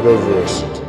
Metaversity.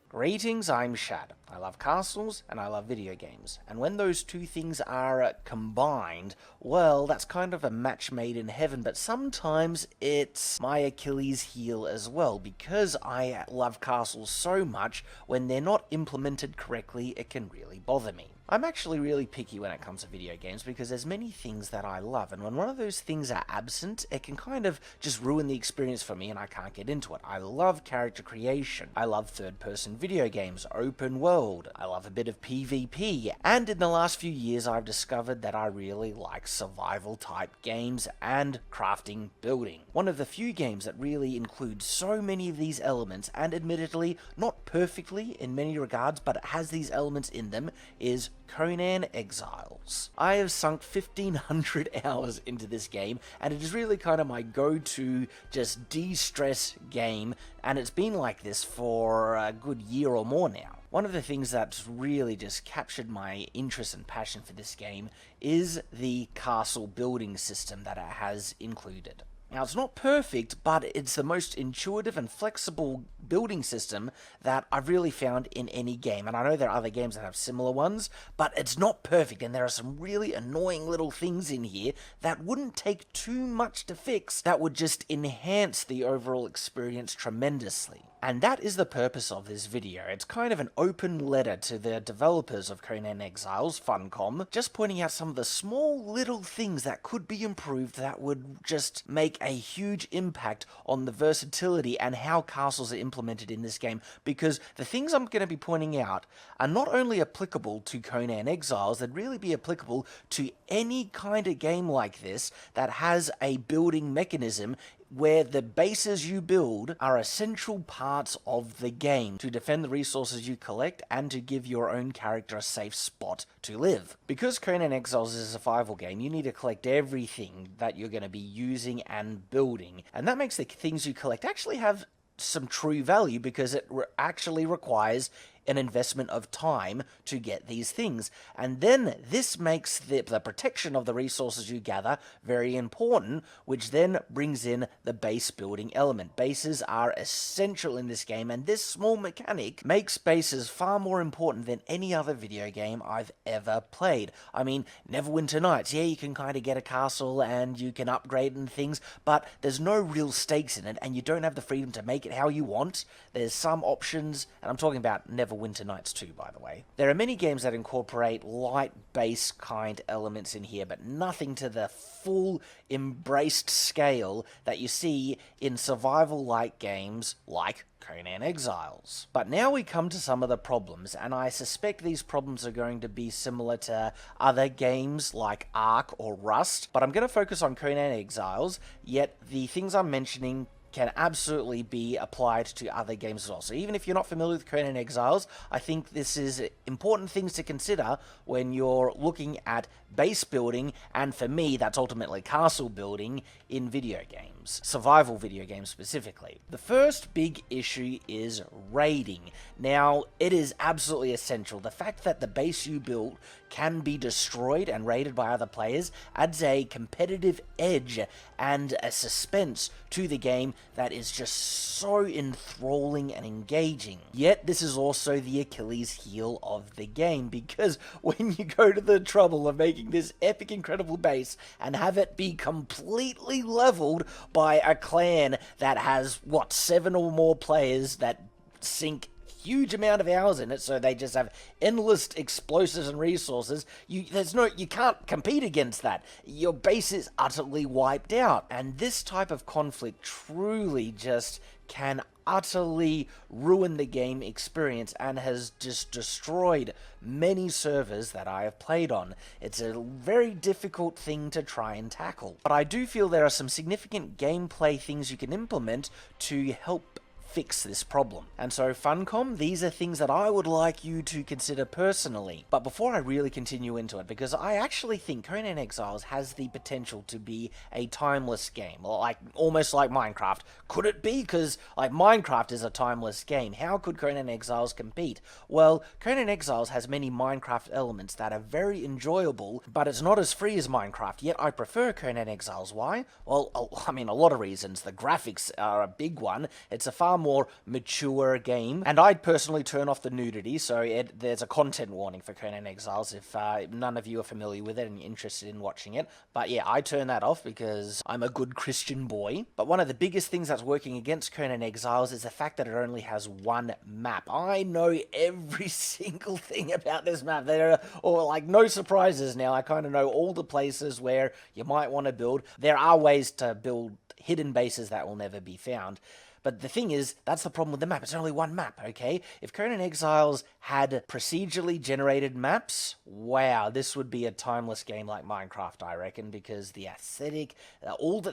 Greetings, I'm Shad. I love castles and I love video games, and when those two things are combined, well, that's kind of a match made in heaven, but sometimes it's my Achilles heel as well, because I love castles so much, when they're not implemented correctly, it can really bother me. I'm actually really picky when it comes to video games because there's many things that I love, and when one of those things are absent, it can kind of just ruin the experience for me and I can't get into it. I love character creation, I love third-person video games, open world, I love a bit of PvP, and in the last few years I've discovered that I really like survival-type games and crafting building. One of the few games that really includes so many of these elements, and admittedly, not perfectly in many regards, but it has these elements in them, is Conan Exiles. I have sunk 1,500 hours into this game, and it is really kind of my go-to just de-stress game, and it's been like this for a good year or more now. One of the things that's really just captured my interest and passion for this game is the castle building system that it has included. Now, it's not perfect, but it's the most intuitive and flexible building system that I've really found in any game. And I know there are other games that have similar ones, but it's not perfect, and there are some really annoying little things in here that wouldn't take too much to fix, that would just enhance the overall experience tremendously. And that is the purpose of this video. It's kind of an open letter to the developers of Conan Exiles, Funcom, just pointing out some of the small little things that could be improved that would just make a huge impact on the versatility and how castles are implemented in this game, because the things I'm going to be pointing out are not only applicable to Conan Exiles, they'd really be applicable to any kind of game like this that has a building mechanism where the bases you build are essential parts of the game to defend the resources you collect and to give your own character a safe spot to live. Because Conan Exiles is a survival game, you need to collect everything that you're going to be using and building, and that makes the things you collect actually have some true value, because it actually requires an investment of time to get these things. And then this makes the protection of the resources you gather very important, which then brings in the base building element. Bases are essential in this game, and this small mechanic makes bases far more important than any other video game I've ever played. I mean, Neverwinter Nights, yeah, you can kind of get a castle and you can upgrade and things, but there's no real stakes in it, and you don't have the freedom to make it how you want. There's some options, and I'm talking about Neverwinter Nights 2, by the way. There are many games that incorporate light base kind elements in here, but nothing to the full embraced scale that you see in survival-like games like Conan Exiles. But now we come to some of the problems, and I suspect these problems are going to be similar to other games like Ark or Rust, but I'm going to focus on Conan Exiles, yet the things I'm mentioning can absolutely be applied to other games as well. So even if you're not familiar with Conan Exiles, I think this is important things to consider when you're looking at base building, and for me, that's ultimately castle building in video games, survival video games specifically. The first big issue is raiding. Now, it is absolutely essential. The fact that the base you built can be destroyed and raided by other players adds a competitive edge and a suspense to the game that is just so enthralling and engaging. Yet, this is also the Achilles heel of the game, because when you go to the trouble of making this epic, incredible base and have it be completely leveled by a clan that has, 7 or more players that sink huge amount of hours in it, so they just have endless explosives and resources, you can't compete against that. Your base is utterly wiped out, and this type of conflict truly just can utterly ruin the game experience and has just destroyed many servers that I have played on. It's a very difficult thing to try and tackle, but I do feel there are some significant gameplay things you can implement to help fix this problem. And so Funcom, these are things that I would like you to consider personally. But before I really continue into it, because I actually think Conan Exiles has the potential to be a timeless game, like almost like Minecraft. Could it be? Because like Minecraft is a timeless game. How could Conan Exiles compete? Well, Conan Exiles has many Minecraft elements that are very enjoyable, but it's not as free as Minecraft, yet I prefer Conan Exiles. Why? Well, I mean, a lot of reasons. The graphics are a big one. It's a far more mature game, and I'd personally turn off the nudity, so there's a content warning for Conan Exiles if none of you are familiar with it and you're interested in watching it. But yeah, I turn that off because I'm a good Christian boy. But one of the biggest things that's working against Conan Exiles is the fact that it only has one map. I know every single thing about this map. There are like no surprises now. I kind of know all the places where you might want to build. There are ways to build hidden bases that will never be found. But the thing is, that's the problem with the map. It's only one map, okay? If Conan Exiles had procedurally generated maps, wow, this would be a timeless game like Minecraft, I reckon, because the aesthetic,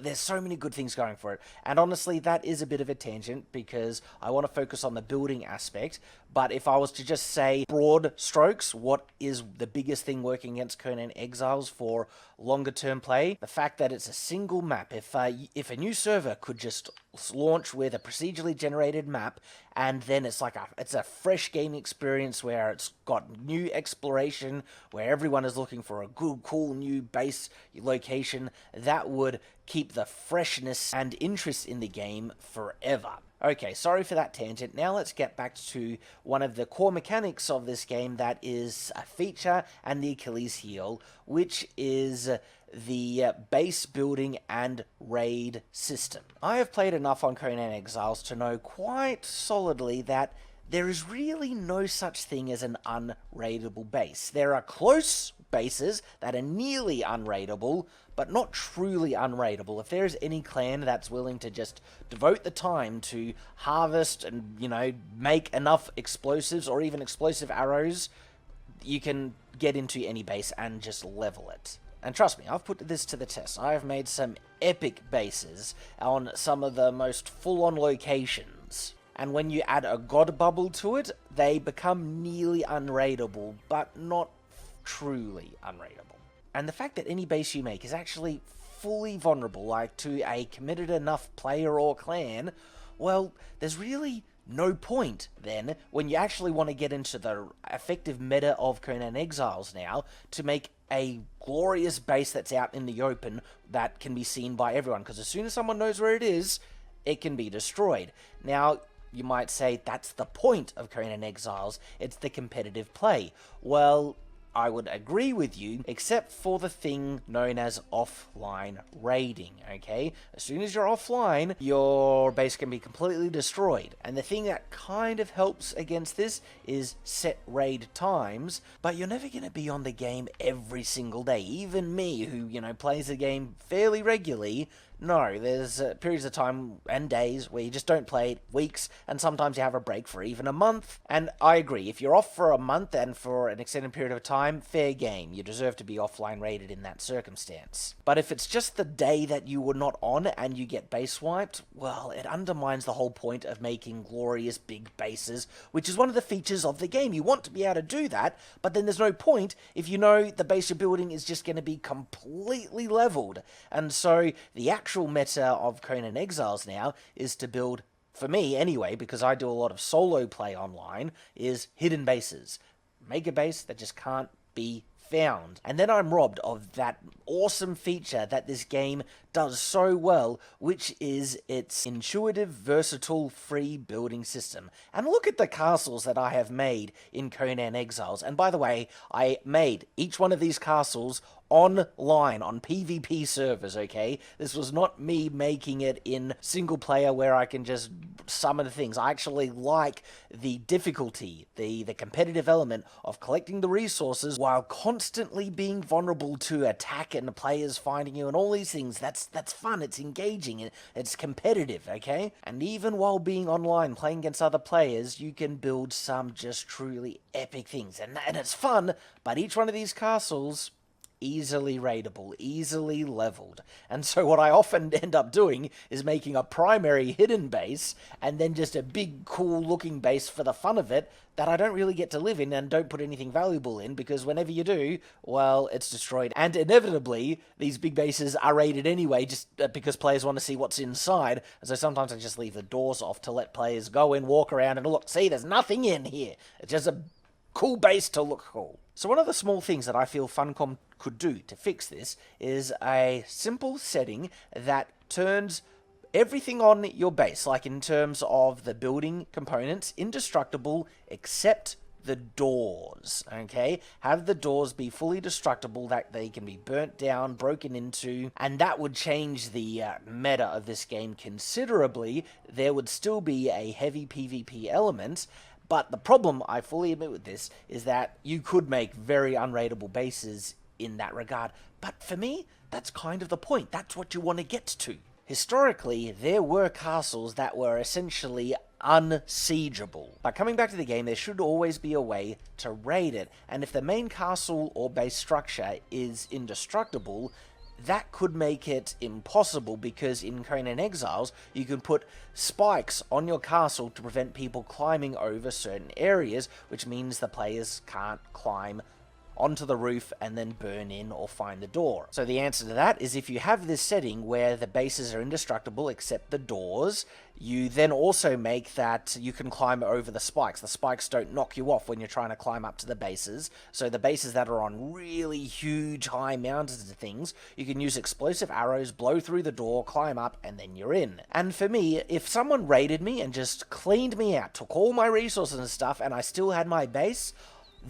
there's so many good things going for it. And honestly, that is a bit of a tangent because I want to focus on the building aspect. But if I was to just say broad strokes, what is the biggest thing working against Conan Exiles for longer term play? The fact that it's a single map. If a new server could just launch with a procedurally generated map, and then it's a fresh game experience where it's got new exploration, where everyone is looking for a good, cool new base location, that would keep the freshness and interest in the game forever. Okay, sorry for that tangent. Now let's get back to one of the core mechanics of this game that is a feature and the Achilles heel, which is the base building and raid system. I have played enough on Conan Exiles to know quite solidly that there is really no such thing as an unraidable base. There are close bases that are nearly unraidable, but not truly unraidable. If there is any clan that's willing to just devote the time to harvest and, make enough explosives or even explosive arrows, you can get into any base and just level it. And trust me, I've put this to the test. I have made some epic bases on some of the most full-on locations. And when you add a god bubble to it, they become nearly unraidable, but not truly unraidable. And the fact that any base you make is actually fully vulnerable, like to a committed enough player or clan, well, there's really no point then, when you actually want to get into the effective meta of Conan Exiles now, to make a glorious base that's out in the open that can be seen by everyone, because as soon as someone knows where it is, it can be destroyed. Now, you might say that's the point of Conan Exiles, it's the competitive play. Well, I would agree with you, except for the thing known as offline raiding, okay? As soon as you're offline, your base can be completely destroyed. And the thing that kind of helps against this is set raid times, but you're never going to be on the game every single day. Even me, who, plays the game fairly regularly, no, there's periods of time and days where you just don't play it, weeks, and sometimes you have a break for even a month. And I agree, if you're off for a month and for an extended period of time, fair game. You deserve to be offline raided in that circumstance. But if it's just the day that you were not on and you get base wiped, well, it undermines the whole point of making glorious big bases, which is one of the features of the game. You want to be able to do that, but then there's no point if you know the base you're building is just going to be completely leveled. And so the actual meta of Conan Exiles now is to build, for me anyway, because I do a lot of solo play online, is hidden bases. Make a base that just can't be found. And then I'm robbed of that awesome feature that this game does so well, which is its intuitive, versatile, free building system. And look at the castles that I have made in Conan Exiles. And by the way, I made each one of these castles online on PvP servers, okay? This was not me making it in single player where I can just summon things. I actually like the difficulty, the competitive element of collecting the resources while constantly being vulnerable to attack and players finding you and all these things. That's fun, it's engaging, it's competitive, okay? And even while being online playing against other players, you can build some just truly epic things. And it's fun, but each one of these castles easily raidable, easily leveled. And so what I often end up doing is making a primary hidden base and then just a big cool looking base for the fun of it that I don't really get to live in and don't put anything valuable in, because whenever you do, well, it's destroyed. And inevitably, these big bases are raided anyway, just because players want to see what's inside. And so sometimes I just leave the doors off to let players go in, walk around, and look, see, there's nothing in here. It's just a cool base to look cool. So one of the small things that I feel Funcom could do to fix this is a simple setting that turns everything on your base, like in terms of the building components, indestructible except the doors, okay? Have the doors be fully destructible, that they can be burnt down, broken into, and that would change the meta of this game considerably. There would still be a heavy PvP element, but the problem, I fully admit with this, is that you could make very unraidable bases in that regard. But for me, that's kind of the point. That's what you want to get to. Historically, there were castles that were essentially unsiegeable. But coming back to the game, there should always be a way to raid it. And if the main castle or base structure is indestructible, that could make it impossible, because in Conan Exiles, you can put spikes on your castle to prevent people climbing over certain areas, which means the players can't climb onto the roof and then burn in or find the door. So the answer to that is, if you have this setting where the bases are indestructible except the doors, you then also make that you can climb over the spikes. The spikes don't knock you off when you're trying to climb up to the bases. So the bases that are on really huge high mountains and things, you can use explosive arrows, blow through the door, climb up, and then you're in. And for me, if someone raided me and just cleaned me out, took all my resources and stuff, and I still had my base,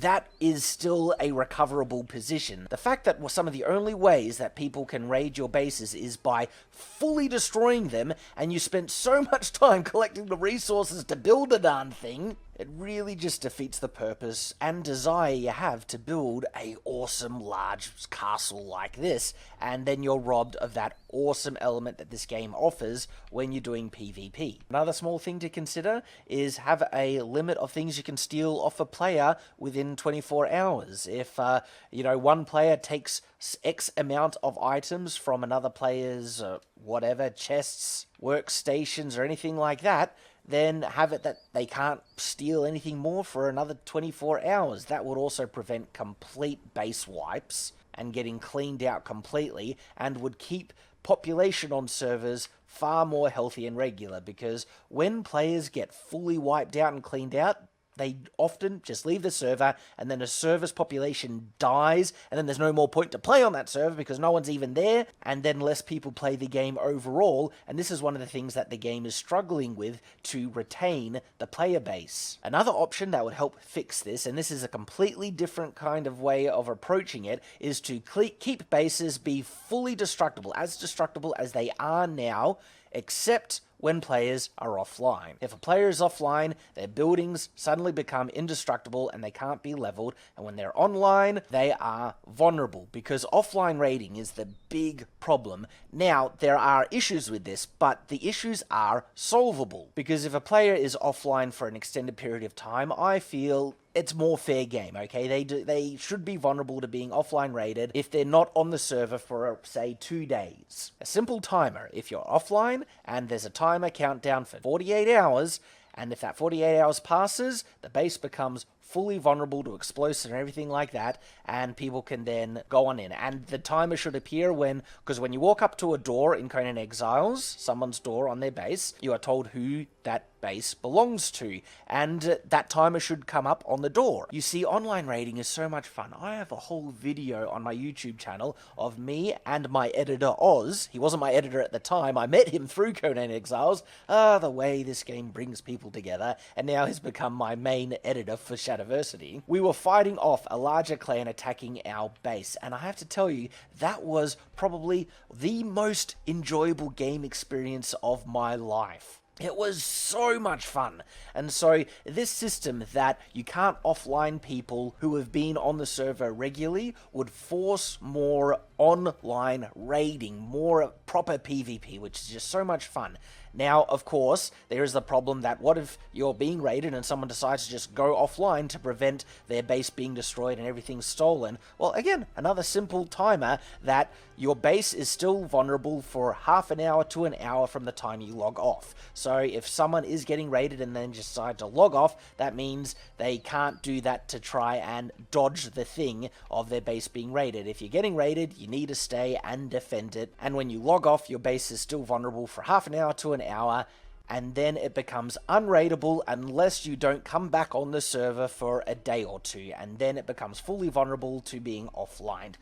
that is still a recoverable position. The fact that some of the only ways that people can raid your bases is by fully destroying them, and you spent so much time collecting the resources to build the darn thing, it really just defeats the purpose and desire you have to build a awesome large castle like this, and then you're robbed of that awesome element that this game offers when you're doing PvP. Another small thing to consider is have a limit of things you can steal off a player within 24 hours. If, one player takes X amount of items from another player's, whatever, chests, workstations, or anything like that, then have it that they can't steal anything more for another 24 hours. That would also prevent complete base wipes and getting cleaned out completely, and would keep population on servers far more healthy and regular, because when players get fully wiped out and cleaned out, they often just leave the server, and then a server's population dies, and then there's no more point to play on that server because no one's even there, and then less people play the game overall, and this is one of the things that the game is struggling with to retain the player base. Another option that would help fix this, and this is a completely different kind of way of approaching it, is to keep bases be fully destructible as they are now, except when players are offline. If a player is offline, their buildings suddenly become indestructible and they can't be leveled, and when they're online, they are vulnerable, because offline raiding is the big problem. Now, there are issues with this, but the issues are solvable, because if a player is offline for an extended period of time, I feel it's more fair game, okay? They should be vulnerable to being offline raided if they're not on the server for, say, 2 days. A simple timer. If you're offline and there's a timer countdown for 48 hours, and if that 48 hours passes, the base becomes fully vulnerable to explosives and everything like that, and people can then go on in. And the timer should appear because when you walk up to a door in Conan Exiles, someone's door on their base, you are told who that base belongs to, and that timer should come up on the door. You see, online raiding is so much fun. I have a whole video on my YouTube channel of me and my editor Oz. He wasn't my editor at the time. I met him through Conan Exiles. The way this game brings people together, and now he's become my main editor for Shadiversity. We were fighting off a larger clan attacking our base, and I have to tell you, that was probably the most enjoyable game experience of my life. It was so much fun. And so this system that you can't offline people who have been on the server regularly would force more online raiding, more proper PvP, which is just so much fun. Now, of course, there is the problem that what if you're being raided and someone decides to just go offline to prevent their base being destroyed and everything stolen? Well, again, another simple timer that your base is still vulnerable for half an hour to an hour from the time you log off. So if someone is getting raided and then decide to log off, that means they can't do that to try and dodge the thing of their base being raided. If you're getting raided, you need to stay and defend it. And when you log off, your base is still vulnerable for half an hour to an hour, and then it becomes unraidable unless you don't come back on the server for a day or two, and then it becomes fully vulnerable to being offline.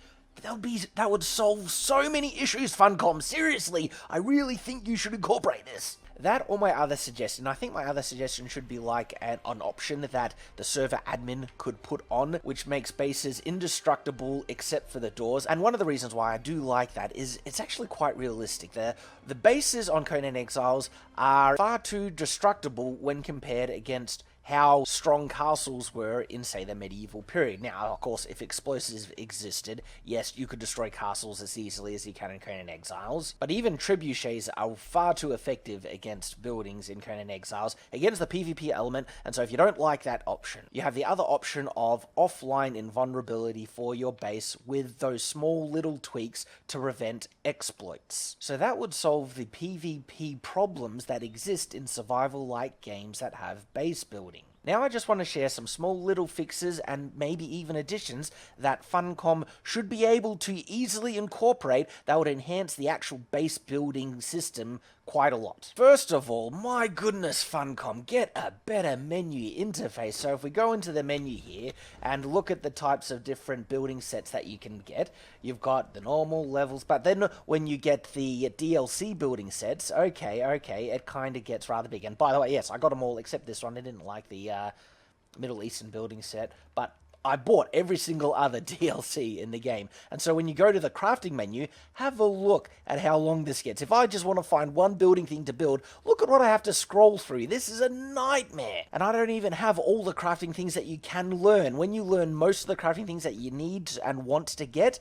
That would solve so many issues, Funcom. Seriously, I really think you should incorporate this. That or my other suggestion. I think my other suggestion should be like an option that the server admin could put on, which makes bases indestructible except for the doors. And one of the reasons why I do like that is it's actually quite realistic. The bases on Conan Exiles are far too destructible when compared against how strong castles were in, say, the medieval period. Now, of course, if explosives existed, yes, you could destroy castles as easily as you can in Conan Exiles, but even trebuchets are far too effective against buildings in Conan Exiles, against the PvP element, and so if you don't like that option, you have the other option of offline invulnerability for your base with those small little tweaks to prevent exploits. So that would solve the PvP problems that exist in survival-like games that have base building. Now I just want to share some small little fixes and maybe even additions that Funcom should be able to easily incorporate that would enhance the actual base building system quite a lot. First of all, my goodness, Funcom, get a better menu interface. So if we go into the menu here and look at the types of different building sets that you can get, you've got the normal levels, but then when you get the DLC building sets, okay, it kind of gets rather big. And by the way, yes, I got them all except this one. I didn't like the Middle Eastern building set, but I bought every single other DLC in the game. And so when you go to the crafting menu, have a look at how long this gets. If I just want to find one building thing to build, look at what I have to scroll through. This is a nightmare. And I don't even have all the crafting things that you can learn. When you learn most of the crafting things that you need and want to get,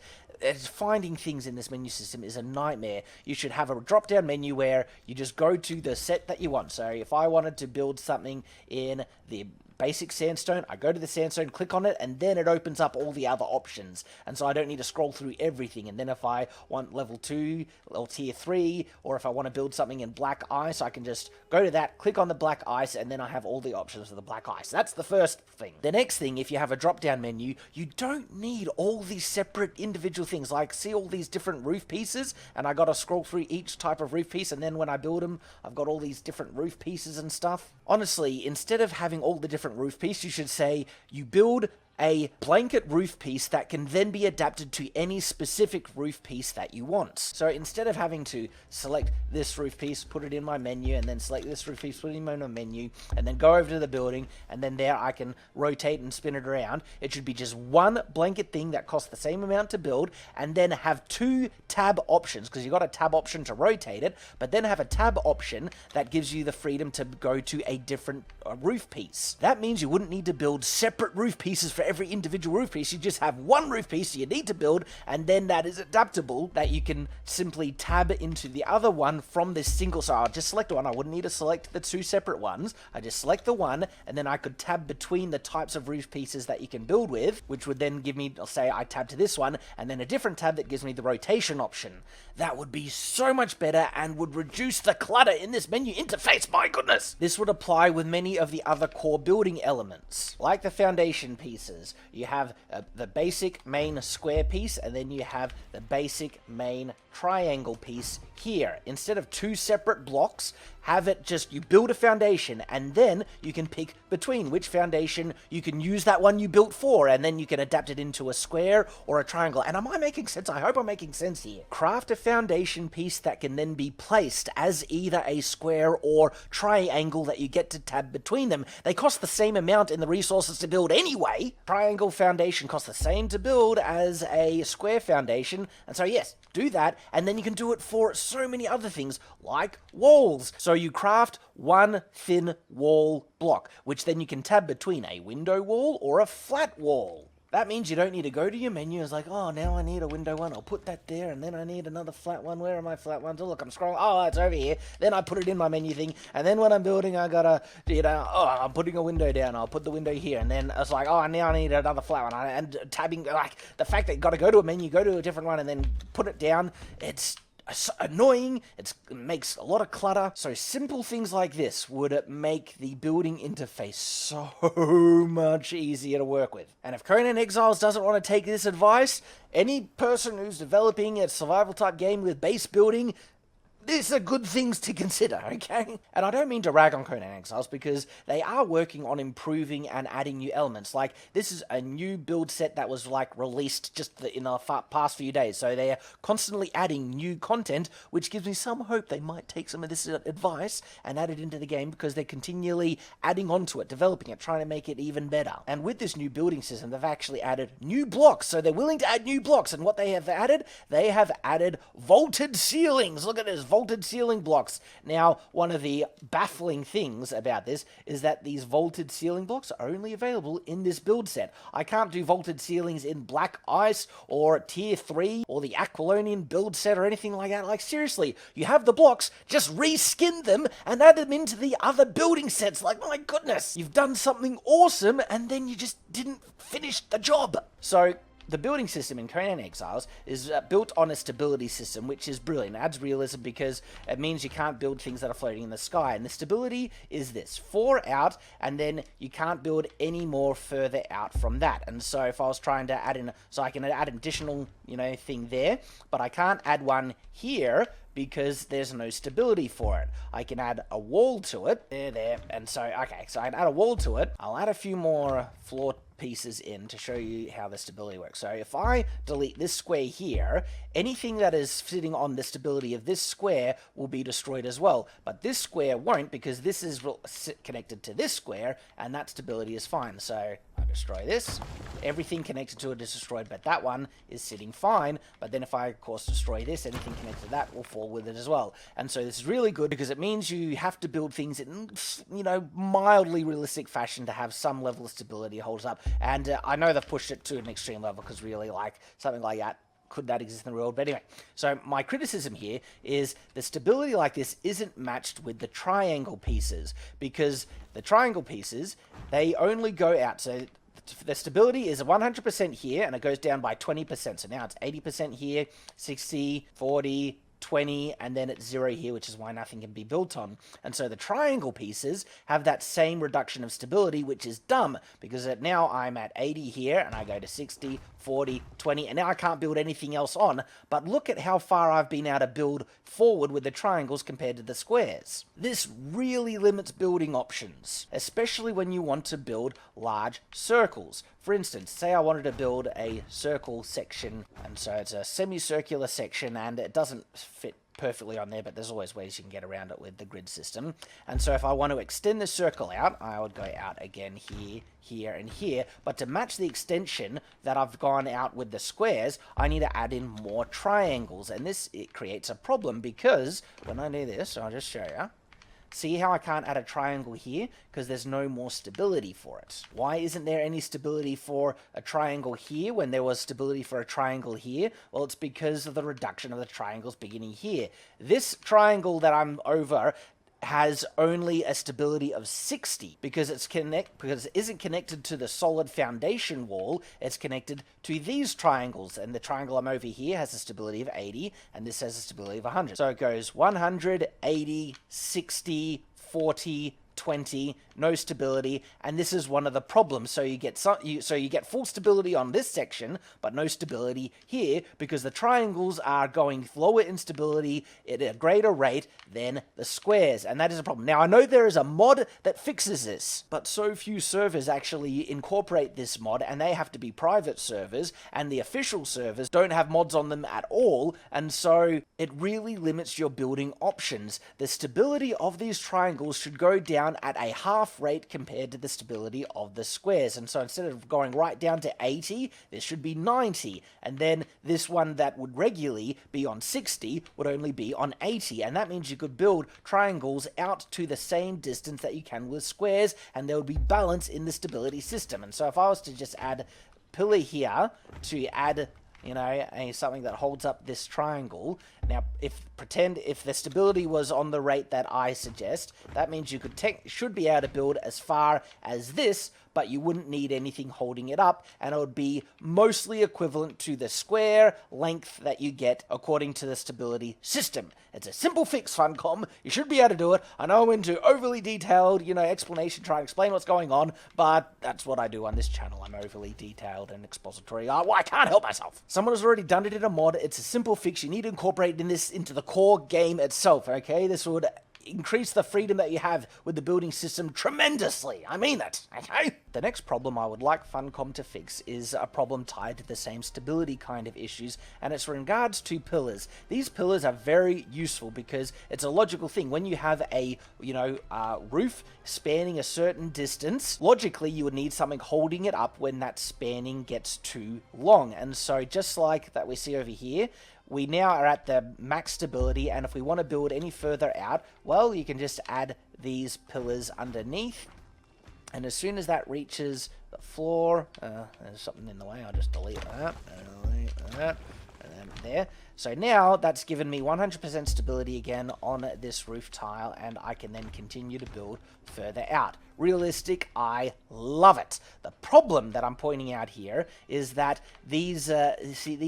finding things in this menu system is a nightmare. You should have a drop-down menu where you just go to the set that you want. So if I wanted to build something in the basic sandstone, I go to the sandstone, click on it, and then it opens up all the other options. And so I don't need to scroll through everything. And then if I want level 2 or tier 3, or if I want to build something in black ice, I can just go to that, click on the black ice, and then I have all the options for the black ice. That's the first thing. The next thing, if you have a drop-down menu, you don't need all these separate individual things. Like, see all these different roof pieces, and I got to scroll through each type of roof piece, and then when I build them, I've got all these different roof pieces and stuff. Honestly, instead of having all the different roof piece, you should say you build a blanket roof piece that can then be adapted to any specific roof piece that you want. So instead of having to select this roof piece, put it in my menu, and then select this roof piece, put it in my menu, and then go over to the building, and then there I can rotate and spin it around, it should be just one blanket thing that costs the same amount to build, and then have two tab options, because you've got a tab option to rotate it, but then have a tab option that gives you the freedom to go to a different roof piece. That means you wouldn't need to build separate roof pieces for every individual roof piece. You just have one roof piece you need to build, and then that is adaptable, that you can simply tab into the other one from this single. So I'll just select one. I wouldn't need to select the two separate ones. I just select the one, and then I could tab between the types of roof pieces that you can build with, which would then give me, I'll say I tab to this one, and then a different tab that gives me the rotation option. That would be so much better and would reduce the clutter in this menu interface. My goodness! This would apply with many of the other core building elements, like the foundation pieces. You have the basic main square piece, and then you have the basic main triangle piece here. Instead of two separate blocks, have it just, you build a foundation, and then you can pick between which foundation you can use that one you built for, and then you can adapt it into a square or a triangle. And am I making sense? I hope I'm making sense here. Craft a foundation piece that can then be placed as either a square or triangle that you get to tab between them. They cost the same amount in the resources to build anyway. Triangle foundation costs the same to build as a square foundation, and so yes, do that, and then you can do it for so many other things, like walls. So you craft one thin wall block, which then you can tab between a window wall or a flat wall. That means you don't need to go to your menu. It's like, oh, now I need a window one. I'll put that there, and then I need another flat one. Where are my flat ones? Oh, look, I'm scrolling. Oh, it's over here. Then I put it in my menu thing, and then when I'm building, I gotta, I'm putting a window down. I'll put the window here, and then it's like, oh, now I need another flat one. And tabbing, like, the fact that you gotta go to a menu, go to a different one, and then put it down, it's annoying. It makes a lot of clutter. So simple things like this would make the building interface so much easier to work with. And if Conan Exiles doesn't want to take this advice, any person who's developing a survival type game with base building, these are good things to consider, okay? And I don't mean to rag on Conan Exiles, because they are working on improving and adding new elements. Like, this is a new build set that was, like, released just in the past few days. So they're constantly adding new content, which gives me some hope they might take some of this advice and add it into the game, because they're continually adding onto it, developing it, trying to make it even better. And with this new building system, they've actually added new blocks. So they're willing to add new blocks. And what they have added vaulted ceilings. Look at this, vaulted ceiling blocks. Now, one of the baffling things about this is that these vaulted ceiling blocks are only available in this build set. I can't do vaulted ceilings in Black Ice or Tier 3 or the Aquilonian build set or anything like that. Like, seriously, you have the blocks, just reskin them and add them into the other building sets. Like, my goodness, you've done something awesome and then you just didn't finish the job. So, the building system in Conan Exiles is built on a stability system, which is brilliant. It adds realism because it means you can't build things that are floating in the sky. And the stability is this: 4 out, and then you can't build any more further out from that. And so if I was trying to add in, so I can add an additional, thing there, but I can't add one here because there's no stability for it. I can add a wall to it, there, and so, okay, so I can add a wall to it. I'll add a few more floor pieces in to show you how the stability works. So if I delete this square here, anything that is sitting on the stability of this square will be destroyed as well. But this square won't, because this is connected to this square, and that stability is fine. So I destroy this. Everything connected to it is destroyed, but that one is sitting fine. But then if I, of course, destroy this, anything connected to that will fall with it as well. And so this is really good because it means you have to build things in, mildly realistic fashion to have some level of stability holds up. And I know they've pushed it to an extreme level, because really, like, something like that, could that exist in the world? But anyway, so my criticism here is the stability like this isn't matched with the triangle pieces, because the triangle pieces, they only go out. So the stability is 100% here, and it goes down by 20%. So now it's 80% here, 60, 40, 20, and then it's 0 here, which is why nothing can be built on. And so the triangle pieces have that same reduction of stability, which is dumb, because now I'm at 80 here, and I go to 60, 40, 20, and now I can't build anything else on. But look at how far I've been able to build forward with the triangles compared to the squares. This really limits building options, especially when you want to build large circles. For instance, say I wanted to build a circle section, and so it's a semicircular section, and it doesn't fit perfectly on there, but there's always ways you can get around it with the grid system. And so if I want to extend the circle out, I would go out again here, here, and here. But to match the extension that I've gone out with the squares, I need to add in more triangles. And it creates a problem, because when I do this, I'll just show you. See how I can't add a triangle here? Because there's no more stability for it. Why isn't there any stability for a triangle here when there was stability for a triangle here? Well, it's because of the reduction of the triangles beginning here. This triangle that I'm over has only a stability of 60 because it isn't connected to the solid foundation wall. It's connected to these triangles, and the triangle I'm over here has a stability of 80, and this has a stability of 100. So it goes 100, 80, 60, 40, 20, no stability, and this is one of the problems. So you get full stability on this section, but no stability here, because the triangles are going lower in stability at a greater rate than the squares, and that is a problem. Now, I know there is a mod that fixes this, but so few servers actually incorporate this mod, and they have to be private servers, and the official servers don't have mods on them at all, and so it really limits your building options. The stability of these triangles should go down at a half rate compared to the stability of the squares. And so instead of going right down to 80, this should be 90. And then this one that would regularly be on 60 would only be on 80. And that means you could build triangles out to the same distance that you can with squares, and there would be balance in the stability system. And so if I was to just add pillar here to add, you know, something that holds up this triangle. Now, pretend if the stability was on the rate that I suggest, that means you should be able to build as far as this, but you wouldn't need anything holding it up, and it would be mostly equivalent to the square length that you get according to the stability system. It's a simple fix, Funcom. You should be able to do it. I know I'm into overly detailed, you know, explanation, trying to explain what's going on, but that's what I do on this channel. I'm overly detailed and expository. I can't help myself. Someone has already done it in a mod. It's a simple fix. You need to incorporate into the core game itself, okay? This would increase the freedom that you have with the building system tremendously. I mean that, okay? The next problem I would like Funcom to fix is a problem tied to the same stability kind of issues, and it's in regards to pillars. These pillars are very useful because it's a logical thing. When you have a, you know, roof spanning a certain distance, logically you would need something holding it up when that spanning gets too long. And so just like that we see over here, we now are at the max stability, and if we want to build any further out, well, you can just add these pillars underneath, and as soon as that reaches the floor, there's something in the way, I'll just delete that, and then there. So now that's given me 100% stability again on this roof tile, and I can then continue to build further out. Realistic, I love it. The problem that I'm pointing out here is that these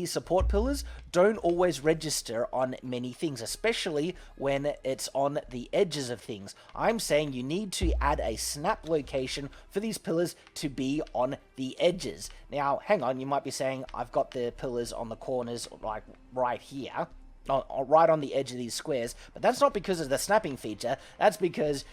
support pillars don't always register on many things, especially when it's on the edges of things. I'm saying you need to add a snap location for these pillars to be on the edges. Now, hang on, you might be saying, I've got the pillars on the corners, like right here, right on the edge of these squares, but that's not because of the snapping feature. That's because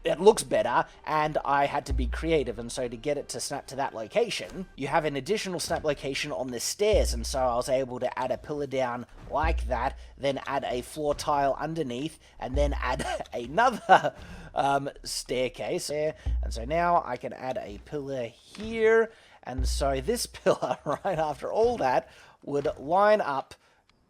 it looks better, and I had to be creative, and so to get it to snap to that location, you have an additional snap location on the stairs, and so I was able to add a pillar down like that, then add a floor tile underneath, and then add another staircase, and so now I can add a pillar here, and so this pillar, right after all that, would line up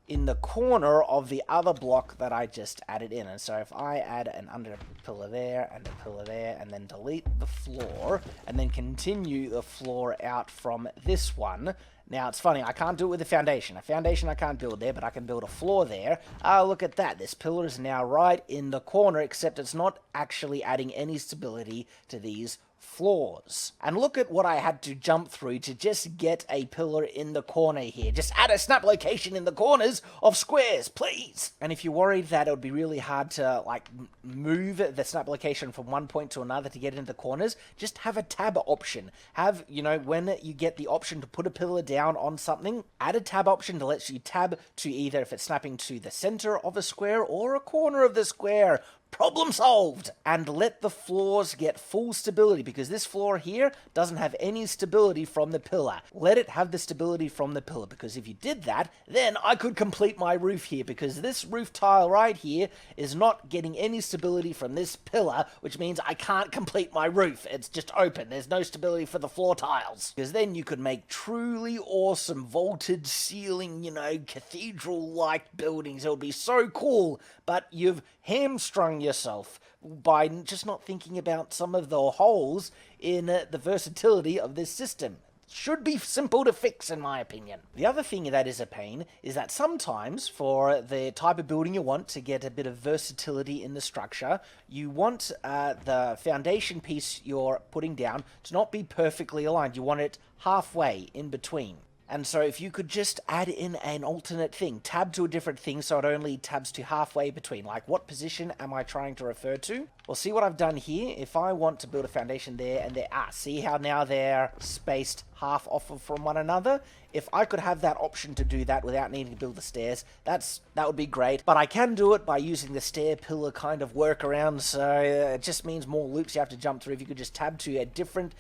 in the corner of the other block that I just added in. And so if I add an under pillar there and a pillar there, and then delete the floor, and then continue the floor out from this one. Now, it's funny, I can't do it with a foundation. A foundation I can't build there, but I can build a floor there. Look at that. This pillar is now right in the corner, except it's not actually adding any stability to these floors. And look at what I had to jump through to just get a pillar in the corner here. Just add a snap location in the corners of squares, please. And if you're worried that it would be really hard to like move the snap location from one point to another to get into the corners, just have a tab option. Have, you know, when you get the option to put a pillar down on something, add a tab option to let you tab to either if it's snapping to the center of a square or a corner of the square. Problem solved! And let the floors get full stability, because this floor here doesn't have any stability from the pillar. Let it have the stability from the pillar, because if you did that, then I could complete my roof here, because this roof tile right here is not getting any stability from this pillar, which means I can't complete my roof. It's just open. There's no stability for the floor tiles. Because then you could make truly awesome vaulted ceiling, you know, cathedral-like buildings. It would be so cool, but you've hamstrung yourself by just not thinking about some of the holes in the versatility of this system. Should be simple to fix, in my opinion. The other thing that is a pain is that sometimes, for the type of building you want to get a bit of versatility in the structure, you want the foundation piece you're putting down to not be perfectly aligned. You want it halfway in between. And so if you could just add in an alternate thing, tab to a different thing so it only tabs to halfway between. Like, what position am I trying to refer to? Well, see what I've done here? If I want to build a foundation there and there, see how now they're spaced half off from one another? If I could have that option to do that without needing to build the stairs, that would be great. But I can do it by using the stair pillar kind of workaround, so it just means more loops you have to jump through. If you could just tab to a different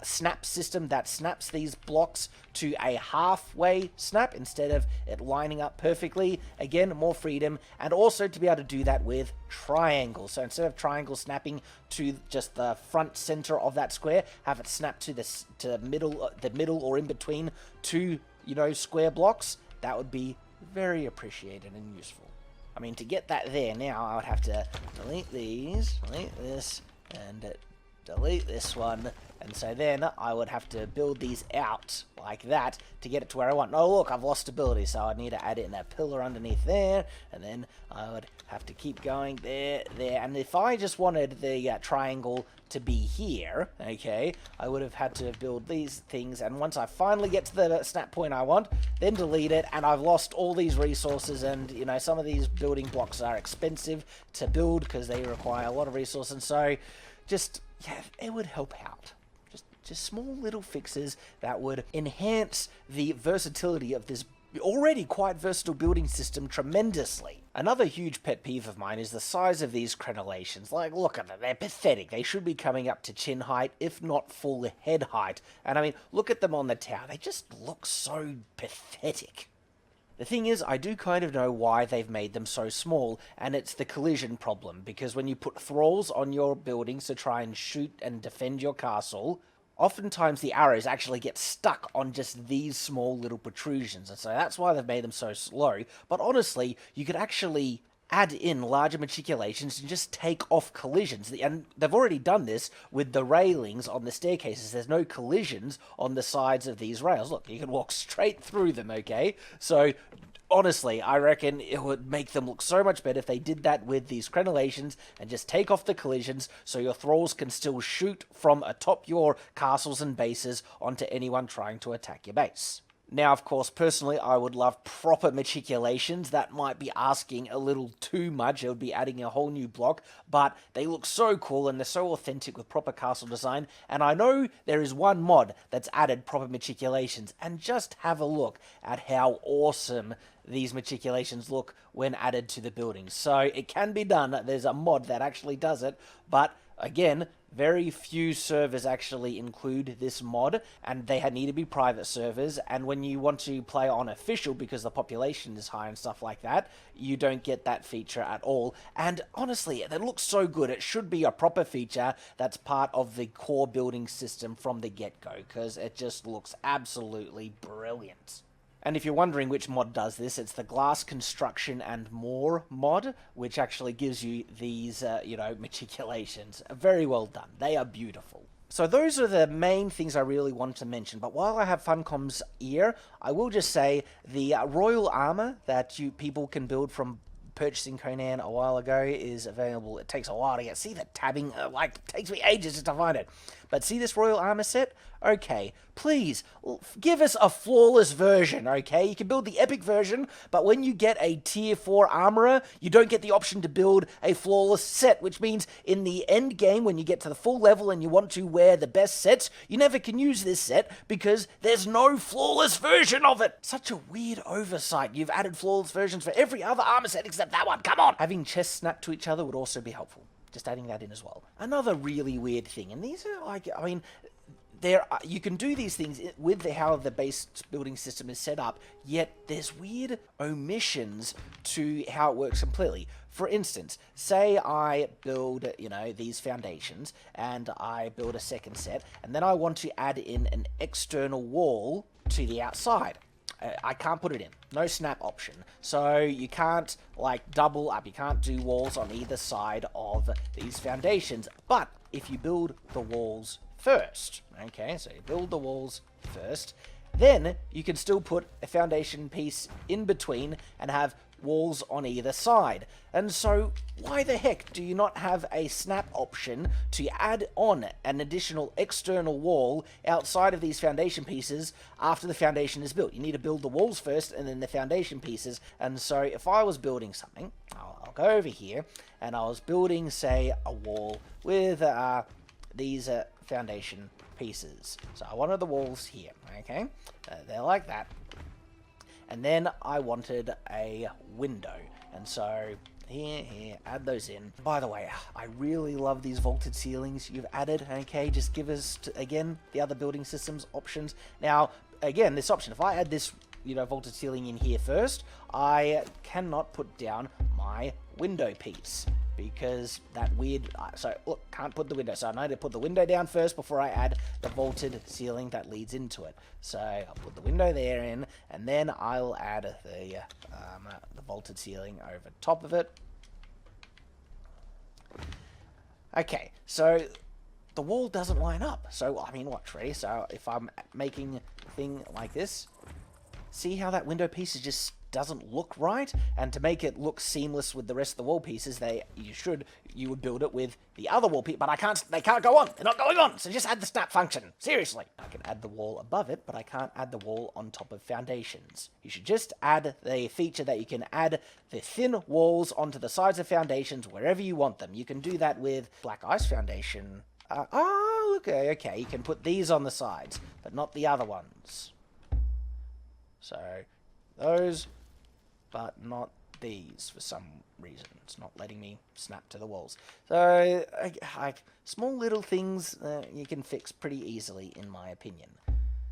snap system that snaps these blocks to a halfway snap instead of it lining up perfectly. Again, more freedom, and also to be able to do that with triangles. So instead of triangle snapping to just the front center of that square, have it snap to the middle or in between two, you know, square blocks. That would be very appreciated and useful. I mean, to get that there now, I would have to delete these, delete this, and delete this one, And so then I would have to build these out like that to get it to where I want. Oh, look, I've lost stability, so I need to add in a pillar underneath there, and then I would have to keep going there. And if I just wanted the triangle to be here, okay, I would have had to build these things, and once I finally get to the snap point I want, then delete it, and I've lost all these resources, and, you know, some of these building blocks are expensive to build because they require a lot of resources, and so just, yeah, it would help out. Just small little fixes that would enhance the versatility of this already quite versatile building system tremendously. Another huge pet peeve of mine is the size of these crenellations. Like, look at them, they're pathetic. They should be coming up to chin height, if not full head height. And I mean, look at them on the tower. They just look so pathetic. The thing is, I do kind of know why they've made them so small, and it's the collision problem, because when you put thralls on your buildings to try and shoot and defend your castle, oftentimes the arrows actually get stuck on just these small little protrusions, and so that's why they've made them so slow. But honestly, you could actually add in larger matriculations and just take off collisions. And they've already done this with the railings on the staircases. There's no collisions on the sides of these rails. Look, you can walk straight through them, okay? So honestly, I reckon it would make them look so much better if they did that with these crenellations and just take off the collisions so your thralls can still shoot from atop your castles and bases onto anyone trying to attack your base. Now, of course, personally, I would love proper matriculations. That might be asking a little too much. It would be adding a whole new block, but they look so cool and they're so authentic with proper castle design. And I know there is one mod that's added proper matriculations, and just have a look at how awesome these matriculations look when added to the buildings. So it can be done. There's a mod that actually does it, but again, very few servers actually include this mod, and they need to be private servers, and when you want to play on official, because the population is high and stuff like that, you don't get that feature at all. And honestly, it looks so good. It should be a proper feature that's part of the core building system from the get-go, because it just looks absolutely brilliant. And if you're wondering which mod does this, it's the Glass Construction and More mod, which actually gives you these, matriculations. Very well done. They are beautiful. So those are the main things I really want to mention. But while I have Funcom's ear, I will just say the Royal Armour that people can build from purchasing Conan a while ago is available. It takes a while to get. See the tabbing? It takes me ages just to find it. But see this Royal Armour set? Okay, please, give us a flawless version, okay? You can build the epic version, but when you get a tier 4 armorer, you don't get the option to build a flawless set, which means in the end game, when you get to the full level and you want to wear the best sets, you never can use this set because there's no flawless version of it. Such a weird oversight. You've added flawless versions for every other armor set except that one. Come on! Having chests snap to each other would also be helpful. Just adding that in as well. Another really weird thing, and these are you can do these things with how the base building system is set up, yet there's weird omissions to how it works completely. For instance, say I build, these foundations, and I build a second set, and then I want to add in an external wall to the outside. I can't put it in. No snap option. So you can't double up. You can't do walls on either side of these foundations. But if you build the walls first, okay, so you build the walls first, then you can still put a foundation piece in between and have walls on either side. And so why the heck do you not have a snap option to add on an additional external wall outside of these foundation pieces after the foundation is built? You need to build the walls first and then the foundation pieces. And so if I was building something, I'll go over here, and I was building, say, a wall with these foundation pieces. So I wanted the walls here, okay? They're like that. And then I wanted a window. And so here, add those in. By the way, I really love these vaulted ceilings you've added, okay? Just give us, again, the other building systems options. Now, again, this option, if I add this, vaulted ceiling in here first, I cannot put down my window piece. Because that weird, so look, can't put the window, so I need to put the window down first before I add the vaulted ceiling that leads into it. So I'll put the window there in, and then I'll add the vaulted ceiling over top of it. Okay, so the wall doesn't line up. So, I mean, watch, ready? So, if I'm making a thing like this, see how that window piece just doesn't look right? And to make it look seamless with the rest of the wall pieces, you would build it with the other wall piece, but they can't go on. They're not going on. So just add the snap function. Seriously. I can add the wall above it, but I can't add the wall on top of foundations. You should just add the feature that you can add the thin walls onto the sides of foundations wherever you want them. You can do that with black ice foundation. Okay. You can put these on the sides, but not the other ones. So, those, but not these for some reason. It's not letting me snap to the walls. So, small little things you can fix pretty easily, in my opinion.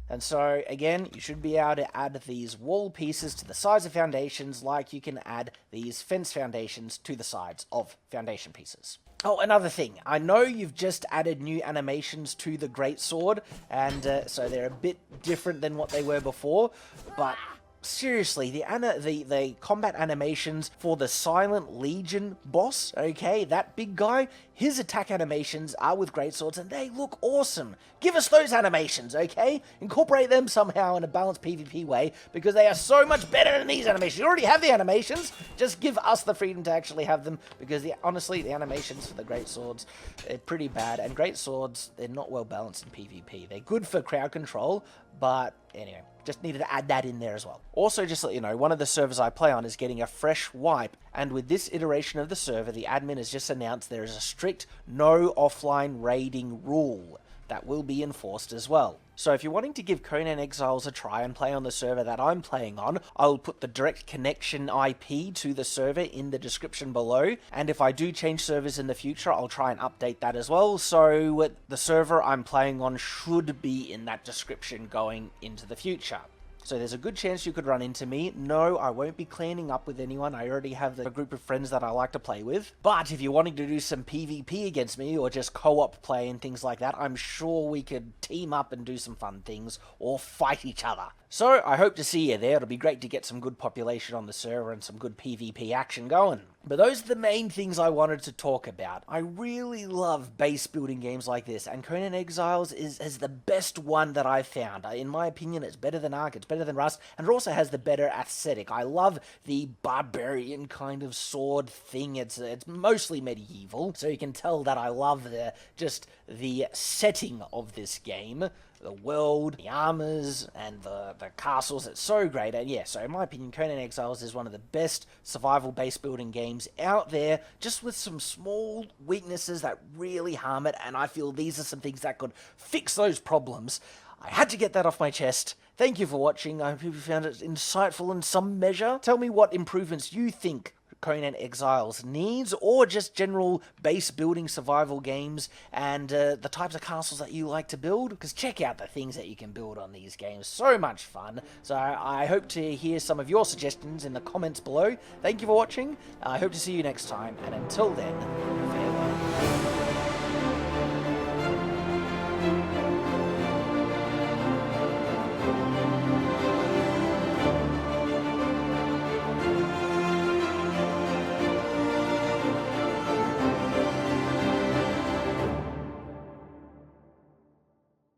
And so, again, you should be able to add these wall pieces to the sides of foundations like you can add these fence foundations to the sides of foundation pieces. Oh, another thing. I know you've just added new animations to the greatsword, and so they're a bit different than what they were before, but seriously, the combat animations for the Silent Legion boss, okay, that big guy, his attack animations are with greatswords, and they look awesome. Give us those animations, okay? Incorporate them somehow in a balanced PvP way, because they are so much better than these animations. You already have the animations, just give us the freedom to actually have them, because honestly, the animations for the greatswords are pretty bad, and greatswords, they're not well balanced in PvP. They're good for crowd control, but anyway, just needed to add that in there as well. Also, just to let you know, one of the servers I play on is getting a fresh wipe, and with this iteration of the server, the admin has just announced there is a strict no offline raiding rule that will be enforced as well. So if you're wanting to give Conan Exiles a try and play on the server that I'm playing on, I'll put the direct connection IP to the server in the description below, and if I do change servers in the future, I'll try and update that as well, so the server I'm playing on should be in that description going into the future. So there's a good chance you could run into me. No, I won't be clanning up with anyone. I already have a group of friends that I like to play with. But if you're wanting to do some PvP against me or just co-op play and things like that, I'm sure we could team up and do some fun things or fight each other. So I hope to see you there. It'll be great to get some good population on the server and some good PvP action going. But those are the main things I wanted to talk about. I really love base building games like this, and Conan Exiles is the best one that I've found. In my opinion, it's better than Ark, it's better than Rust, and it also has the better aesthetic. I love the barbarian kind of sword thing. It's mostly medieval, so you can tell that I love the setting of this game. The world, the armors, and the castles. It's so great. And yeah, so in my opinion, Conan Exiles is one of the best survival base building games out there, just with some small weaknesses that really harm it, and I feel these are some things that could fix those problems. I had to get that off my chest. Thank you for watching. I hope you found it insightful in some measure. Tell me what improvements you think Conan Exiles needs, or just general base building survival games, and the types of castles that you like to build, because check out the things that you can build on these games. So much fun. So I hope to hear some of your suggestions in the comments below. Thank you for watching. I hope to see you next time, and until then,